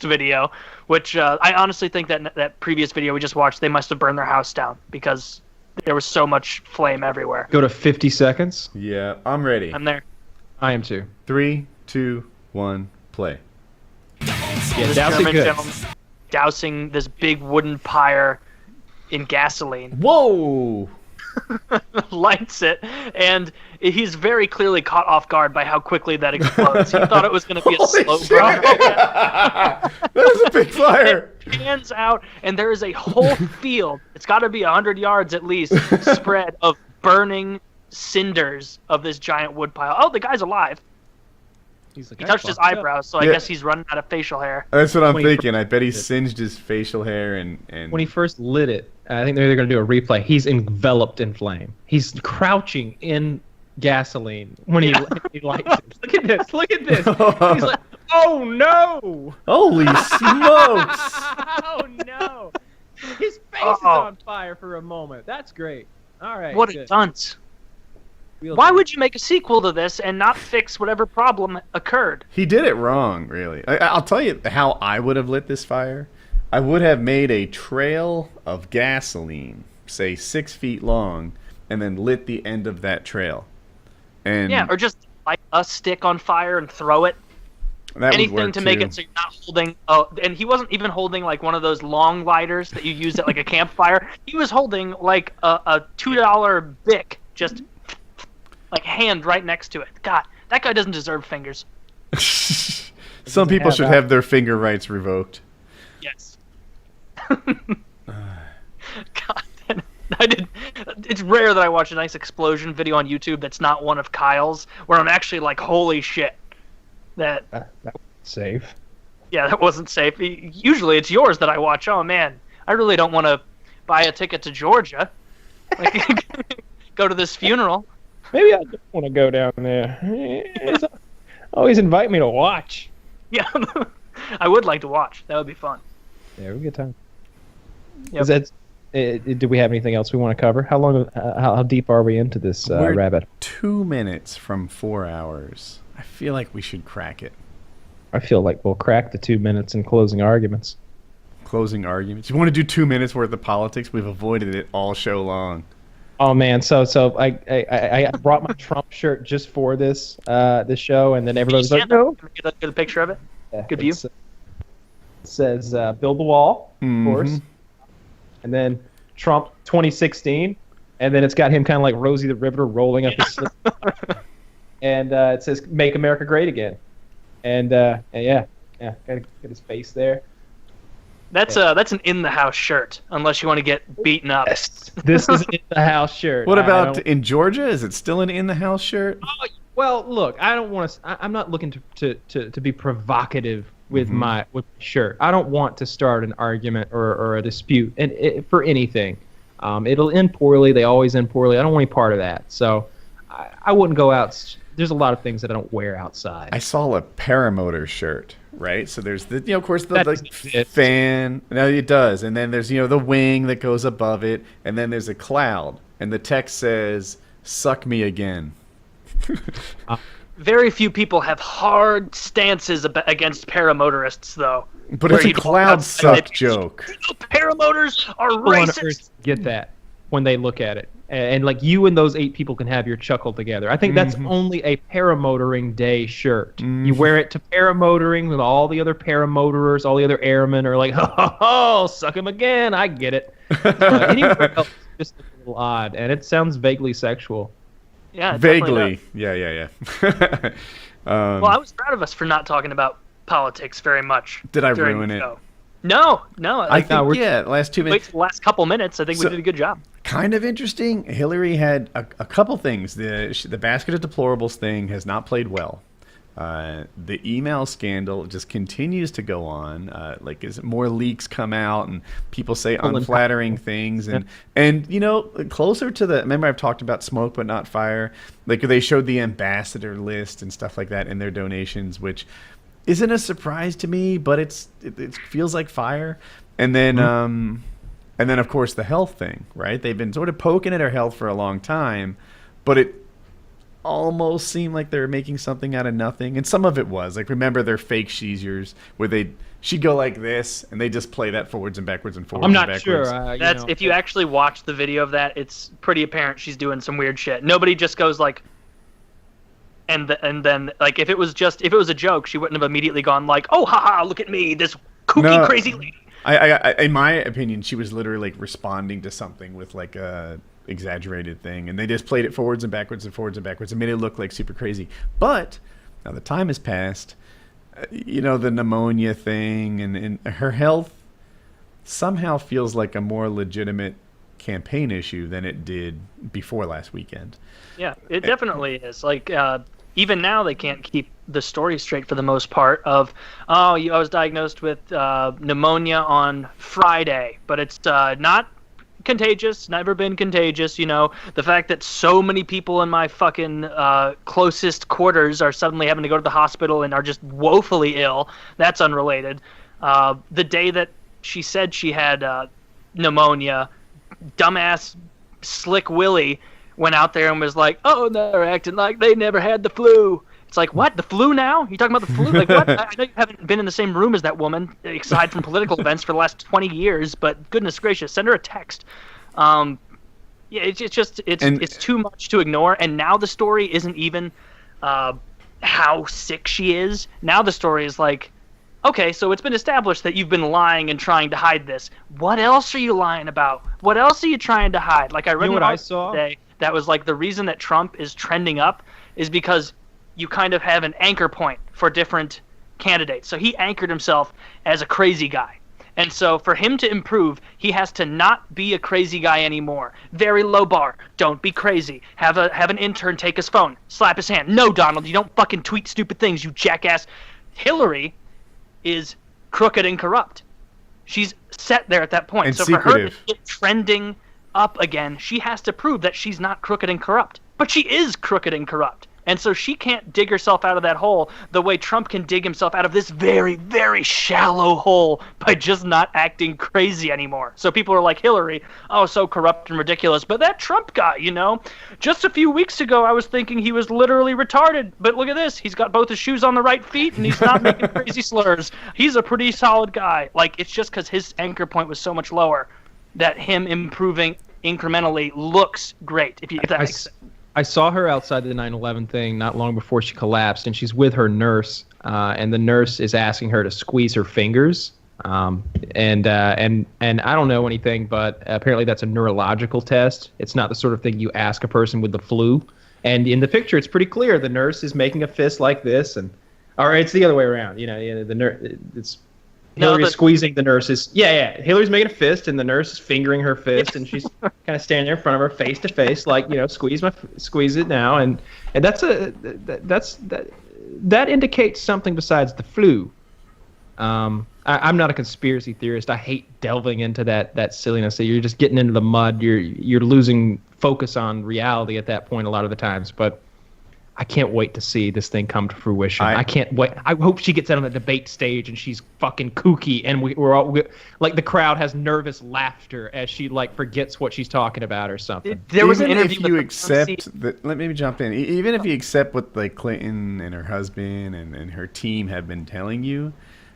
video, which I honestly think that previous video we just watched, they must have burned their house down because there was so much flame everywhere. Go to 50 seconds. Yeah, I'm ready. I'm there. I am too. 3, 2, 1, play. Yeah, This dousing German good. gentleman dousing this big wooden pyre in gasoline. Whoa! Lights it, and he's very clearly caught off guard by how quickly that explodes. He thought it was going to be a slow burn. That was a big fire. It pans out, and there is a whole field. It's got to be 100 yards at least spread of burning cinders of this giant wood pile. Oh, the guy's alive. He's like, He touched his eyebrows, so I Yeah. guess he's running out of facial hair. That's what I'm When he thinking. I bet he singed his facial hair and When he first lit it, I think they're going to do a replay. He's enveloped in flame. He's crouching in gasoline when he lights it. Look at this. Look at this. He's like, oh no! Holy smokes! Oh no! His face is on fire for a moment. That's great. All right. What a good. dunce. Real Why good. would you make a sequel to this and not fix whatever problem occurred? He did it wrong, really. I'll tell you how I would have lit this fire. I would have made a trail of gasoline, say 6 feet long, and then lit the end of that trail. And Yeah, or just light a stick on fire and throw it. that would Anything work to make too. it so you're not holding. Oh, and he wasn't even holding like one of those long lighters that you use at like a campfire. He was holding like a $2 Bic, just like hand right next to it. God, that guy doesn't deserve fingers. Some people should have their finger rights revoked. Yes. God, I did. It's rare that I watch a nice explosion video on YouTube that's not one of Kyle's, where I'm actually like, holy shit. That Safe. Yeah, that wasn't safe. Usually it's yours that I watch. Oh man, I really don't want to buy a ticket to Georgia. Like, go to this funeral. Maybe I don't want to go down there. Always invite me to watch. Yeah, I would like to watch. That would be fun. Yeah, we good time. Yep. Is that? Do we have anything else we want to cover? How long? How deep are we into this We're rabbit? 2 minutes from 4 hours. I feel like we should crack it. I feel like we'll crack the 2 minutes in closing arguments. Closing arguments. You want to do 2 minutes worth of politics? We've avoided it all show long. Oh man, so I brought my Trump shirt just for this show, and then everybody's like, no. Get a picture of it. Yeah, Good view. It says build the wall, of Mhm. course, and then Trump 2016, and then it's got him kind of like Rosie the Riveter rolling up his sleeve, and it says "Make America Great Again," and yeah, gotta get his face there. That's an in the house shirt, unless you want to get beaten up. Yes, this is in the house shirt. What I about don't- in Georgia? Is it still an in-the-house shirt? Well, look, I don't want to. I'm not looking to be provocative with my shirt. I don't want to start an argument or a dispute, and for anything, it'll end poorly. They always end poorly. I don't want any part of that. So, I wouldn't go out. There's a lot of things that I don't wear outside. I saw a paramotor shirt, right? So there's the, of course, the That like, doesn't exist. fan. No, it does. And then there's, the wing that goes above it. And then there's a cloud. And the text says, "Suck me again." Very few people have hard stances against paramotorists, though. But Where it's a you don't cloud have- suck joke. Paramotors are People on racist. Earth get that when they look at it, and like you and those 8 people can have your chuckle together. I think that's only a paramotoring day shirt. You wear it to paramotoring with all the other paramotorers, all the other airmen are like, "Oh, suck him again." I get it. Anywhere else, it's just a little odd, and it sounds vaguely sexual. Yeah, it definitely Vaguely. does. Yeah. Well, I was proud of us for not talking about politics very much. Did I during ruin the it? show. No. I think, last 2 Wait minutes. till the last couple minutes. I think So- we did a good job. Kind of interesting. Hillary had a couple things. The basket of deplorables thing has not played well. The email scandal just continues to go on. As more leaks come out and people say unflattering things, and closer to the. Remember, I've talked about smoke but not fire. Like they showed the ambassador list and stuff like that in their donations, which isn't a surprise to me, but it feels like fire. And then of course the health thing, right? They've been sort of poking at her health for a long time, but almost seemed like they were making something out of nothing, and some of it was. Like, remember their fake she's where she'd go like this, and they just play that forwards and backwards and forwards. I'm and not backwards. sure. That's if you actually watch the video of that, it's pretty apparent she's doing some weird shit. Nobody just goes like, and then like if it was a joke, she wouldn't have immediately gone like, oh haha, look at me, this kooky crazy lady. I in my opinion, she was literally like responding to something with like a exaggerated thing, and they just played it forwards and backwards and forwards and backwards and made it look like super crazy. But now the time has passed. The pneumonia thing and her health somehow feels like a more legitimate campaign issue than it did before last weekend. Yeah, it definitely is. Like, even now they can't keep the story straight for the most part of, I was diagnosed with pneumonia on Friday, but it's not contagious, never been contagious. The fact that so many people in my fucking closest quarters are suddenly having to go to the hospital and are just woefully ill, that's unrelated. The day that she said she had pneumonia, dumbass Slick Willie went out there and was like, oh, they're acting like they never had the flu. It's like, what? The flu now? You talking about the flu? Like, what? I know you haven't been in the same room as that woman, aside from political events, for the last 20 years, but goodness gracious, send her a text. Yeah, it's too much to ignore, and now the story isn't even how sick she is. Now the story is like, okay, so it's been established that you've been lying and trying to hide this. What else are you lying about? What else are you trying to hide? Like, I read what I saw today that was like the reason that Trump is trending up is because you kind of have an anchor point for different candidates. So he anchored himself as a crazy guy. And so for him to improve, he has to not be a crazy guy anymore. Very low bar. Don't be crazy. Have an intern take his phone, slap his hand. No, Donald, you don't fucking tweet stupid things, you jackass. Hillary is crooked and corrupt. She's set there at that point. And so secretive. For her to get trending up again, she has to prove that she's not crooked and corrupt. But she is crooked and corrupt. And so she can't dig herself out of that hole the way Trump can dig himself out of this very, very shallow hole by just not acting crazy anymore. So people are like, Hillary, oh, so corrupt and ridiculous. But that Trump guy, just a few weeks ago I was thinking he was literally retarded. But look at this. He's got both his shoes on the right feet and he's not making crazy slurs. He's a pretty solid guy. Like, it's just because his anchor point was so much lower that him improving incrementally looks great, if that makes sense. I saw her outside the 9/11 thing not long before she collapsed, and she's with her nurse, and the nurse is asking her to squeeze her fingers. And I don't know anything, but apparently that's a neurological test. It's not the sort of thing you ask a person with the flu. And in the picture, it's pretty clear. The nurse is making a fist like this, or it's the other way around. The nurse. It's Hillary's squeezing the nurse's. Yeah. Hillary's making a fist, and the nurse is fingering her fist, and she's kind of standing there in front of her, face to face, like, squeeze it now, and that indicates something besides the flu. I'm not a conspiracy theorist. I hate delving into that silliness. You're just getting into the mud. You're losing focus on reality at that point a lot of the times, but. I can't wait to see this thing come to fruition. I can't wait. I hope she gets out on the debate stage and she's fucking kooky, and we're all like the crowd has nervous laughter as she like forgets what she's talking about or something. There was even an interview if you accept that. Let me jump in. Even if you accept what like Clinton and her husband and her team have been telling you,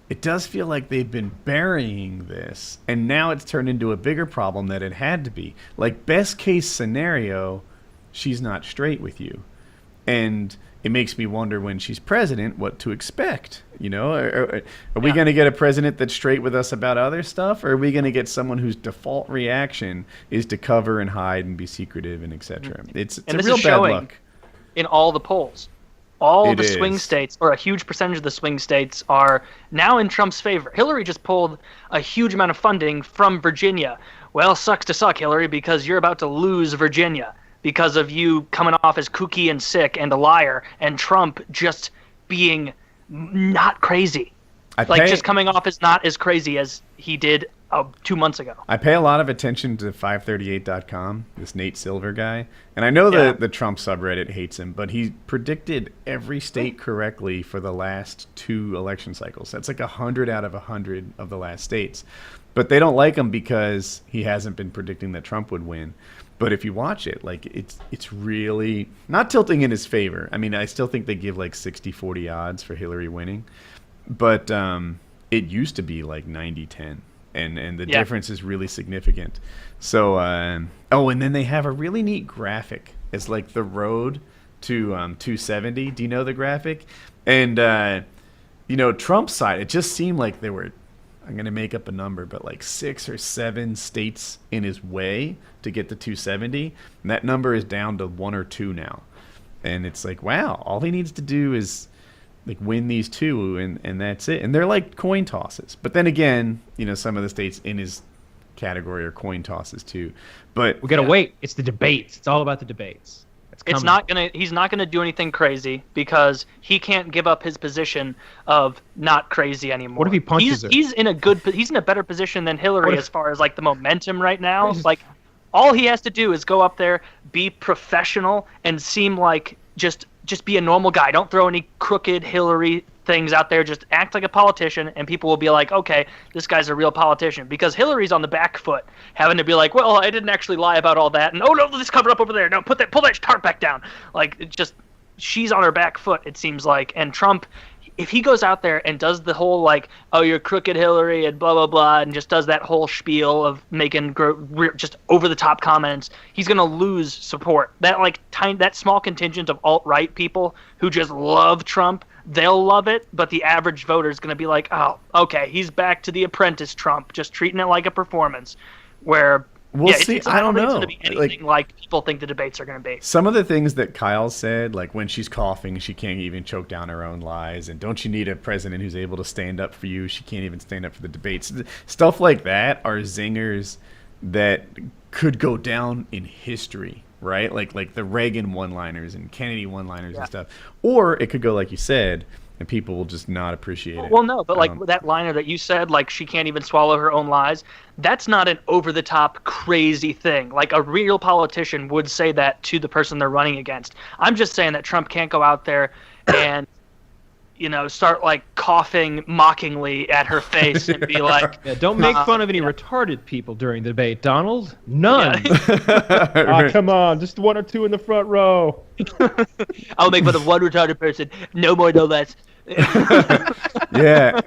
it does feel like they've been burying this, and now it's turned into a bigger problem that it had to be. Like, best case scenario, she's not straight with you. And it makes me wonder when she's president what to expect. Are we going to get a president that's straight with us about other stuff? Or are we going to get someone whose default reaction is to cover and hide and be secretive and etc.? It's a real bad luck. In all the polls. All the swing states, or a huge percentage of the swing states, are now in Trump's favor. Hillary just pulled a huge amount of funding from Virginia. Well, sucks to suck, Hillary, because you're about to lose Virginia. Because of you coming off as kooky and sick and a liar, and Trump just being not crazy. Just coming off as not as crazy as he did 2 months ago. I pay a lot of attention to 538.com, this Nate Silver guy. And I know the Trump subreddit hates him, but he predicted every state correctly for the last 2 election cycles. That's like 100 out of 100 of the last states. But they don't like him because he hasn't been predicting that Trump would win. But if you watch it, like it's really not tilting in his favor. I mean, I still think they give like 60-40 odds for Hillary winning, but it used to be like 90-10, and the difference is really significant. So and then they have a really neat graphic. It's like the road to 270. Do you know the graphic? And Trump's side, it just seemed like there were, I'm going to make up a number, but like 6 or 7 states in his way to get to 270. And that number is down to 1 or 2 now. And it's like, wow, all he needs to do is like win these 2 and that's it. And they're like coin tosses. But then again, some of the states in his category are coin tosses too. But we got to wait. It's the debates. It's all about the debates. He's not gonna do anything crazy because he can't give up his position of not crazy anymore. What if he punches her? He's in a better position than Hillary as far as like the momentum right now. Like all he has to do is go up there, be professional, and seem like just be a normal guy. Don't throw any crooked Hillary things out there. Just act like a politician, and people will be like, okay, this guy's a real politician. Because Hillary's on the back foot, having to be like, well, I didn't actually lie about all that, and oh no, let's cover up over there. No, pull that tarp back down. Like, she's on her back foot, it seems like. And Trump, if he goes out there and does the whole like, oh, you're crooked Hillary and blah blah blah, and just does that whole spiel of making just over the top comments, he's gonna lose support. That small contingent of alt-right people who just love Trump, they'll love it, but the average voter is going to be like, oh, okay, he's back to the Apprentice Trump, just treating it like a performance. Where we'll see. I don't know. It's going to be anything like people think the debates are going to be. Some of the things that Kyle said, like when she's coughing, she can't even choke down her own lies, and don't you need a president who's able to stand up for you? She can't even stand up for the debates. Stuff like that are zingers that could go down in history. Right, like the Reagan one-liners and Kennedy one-liners and stuff, or it could go like you said, and people will just not appreciate it. Well, no, but like that liner that you said, like she can't even swallow her own lies. That's not an over-the-top crazy thing. Like a real politician would say that to the person they're running against. I'm just saying that Trump can't go out there and start like coughing mockingly at her face and be like, don't make fun of any retarded people during the debate, Donald. None. Oh, come on, just 1 or 2 in the front row. I'll make fun of one retarded person, no more, no less. Yeah.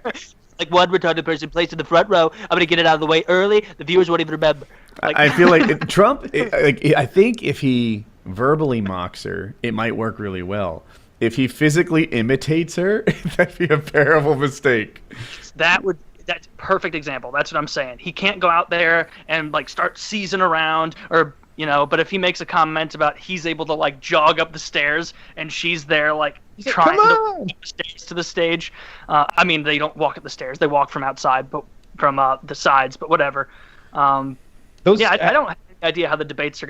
Like one retarded person placed in the front row. I'm gonna get it out of the way early. The viewers won't even remember. Like, I feel like Trump. I think if he verbally mocks her, it might work really well. If he physically imitates her, that'd be a terrible mistake. That's a perfect example. That's what I'm saying. He can't go out there and like start seizing around or but if he makes a comment about he's able to like jog up the stairs and she's there like trying to walk up the stairs to the stage. I mean, they don't walk up the stairs. They walk from outside, but from the sides, but whatever. I don't have any idea how the debates are